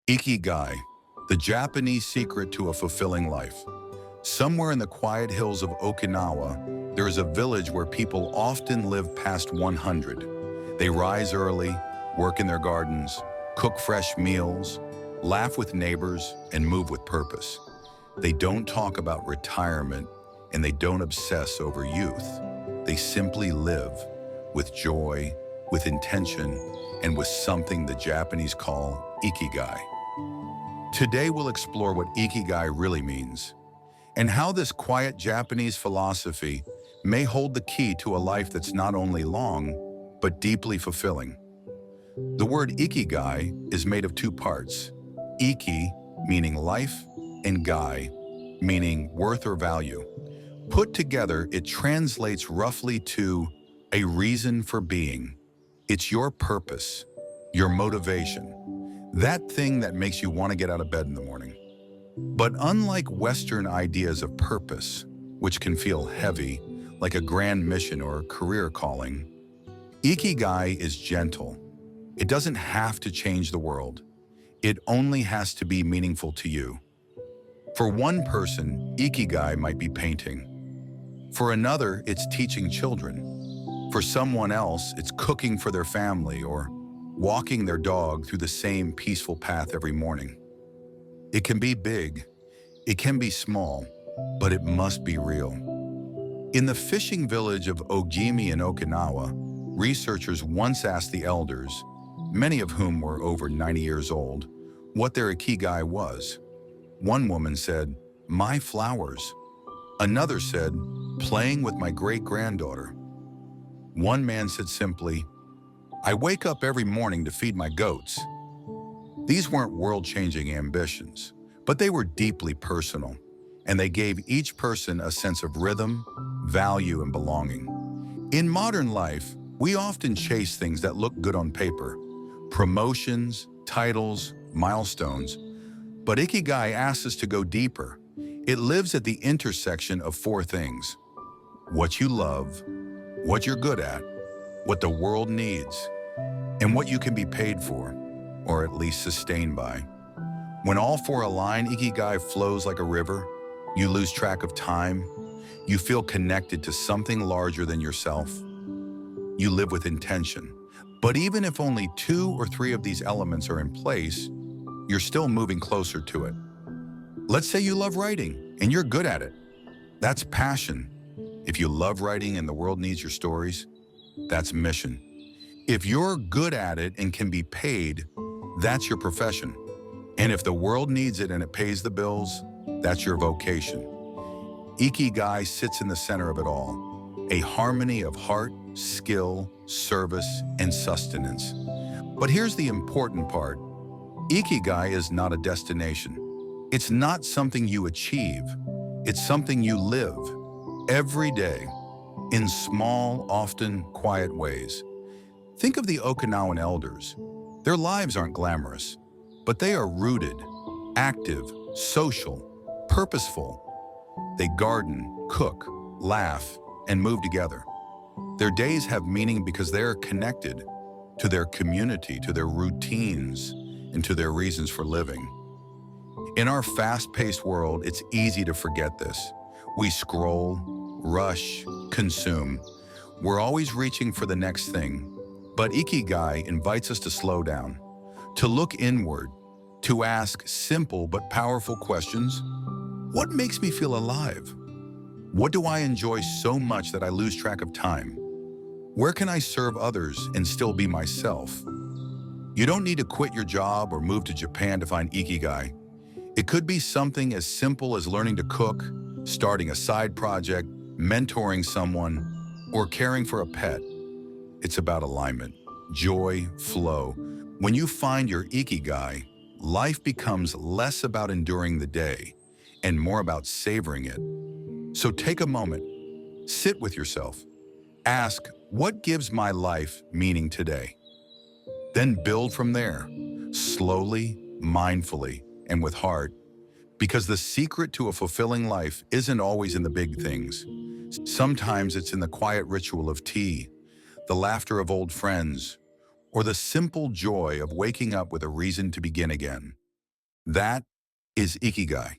Ikigai, the Japanese secret to a fulfilling life. Somewhere in the quiet hills of Okinawa, there is a village where people often live past 100. They rise early, work in their gardens, cook fresh meals, laugh with neighbors, and move with purpose. They don't talk about retirement, and they don't obsess over youth. They simply live with joy, with intention, and with something the Japanese call Ikigai. Today we'll explore what Ikigai really means and how this quiet Japanese philosophy may hold the key to a life that's not only long, but deeply fulfilling. The word Ikigai is made of two parts. Iki, meaning life, and Gai, meaning worth or value. Put together, it translates roughly to a reason for being. It's your purpose, your motivation, that thing that makes you want to get out of bed in the morning. But unlike Western ideas of purpose, which can feel heavy, like a grand mission or a career calling, Ikigai is gentle. It doesn't have to change the world. It only has to be meaningful to you. For one person, Ikigai might be painting. For another, it's teaching children. For someone else, it's cooking for their family or walking their dog through the same peaceful path every morning. It can be big, it can be small, but it must be real. In the fishing village of Ogimi in Okinawa, researchers once asked the elders, many of whom were over 90 years old, what their Ikigai was. One woman said, "My flowers." Another said, "Playing with my great-granddaughter." One man said simply, "I wake up every morning to feed my goats." These weren't world-changing ambitions, but they were deeply personal, and they gave each person a sense of rhythm, value, and belonging. In modern life, we often chase things that look good on paper, promotions, titles, milestones, but Ikigai asks us to go deeper. It lives at the intersection of four things: what you love, what you're good at, what the world needs, and what you can be paid for, or at least sustained by. When all four align, Ikigai flows like a river. You lose track of time. You feel connected to something larger than yourself. You live with intention. But even if only two or three of these elements are in place, you're still moving closer to it. Let's say you love writing and you're good at it. That's passion. If you love writing and the world needs your stories, that's mission. If you're good at it and can be paid, that's your profession. And if the world needs it and it pays the bills, that's your vocation. Ikigai sits in the center of it all, a harmony of heart, skill, service, and sustenance. But here's the important part. Ikigai is not a destination. It's not something you achieve. It's something you live every day in small, often quiet ways. Think of the Okinawan elders. Their lives aren't glamorous, but they are rooted, active, social, purposeful. They garden, cook, laugh, and move together. Their days have meaning because they are connected to their community, to their routines, and to their reasons for living. In our fast-paced world, it's easy to forget this. We scroll, rush, consume. We're always reaching for the next thing. But Ikigai invites us to slow down, to look inward, to ask simple but powerful questions. What makes me feel alive? What do I enjoy so much that I lose track of time? Where can I serve others and still be myself? You don't need to quit your job or move to Japan to find Ikigai. It could be something as simple as learning to cook, starting a side project, mentoring someone, or caring for a pet. It's about alignment, joy, flow. When you find your Ikigai, life becomes less about enduring the day and more about savoring it. So take a moment, sit with yourself, ask, what gives my life meaning today? Then build from there, slowly, mindfully, and with heart, because the secret to a fulfilling life isn't always in the big things. Sometimes it's in the quiet ritual of tea, the laughter of old friends, or the simple joy of waking up with a reason to begin again. That is Ikigai.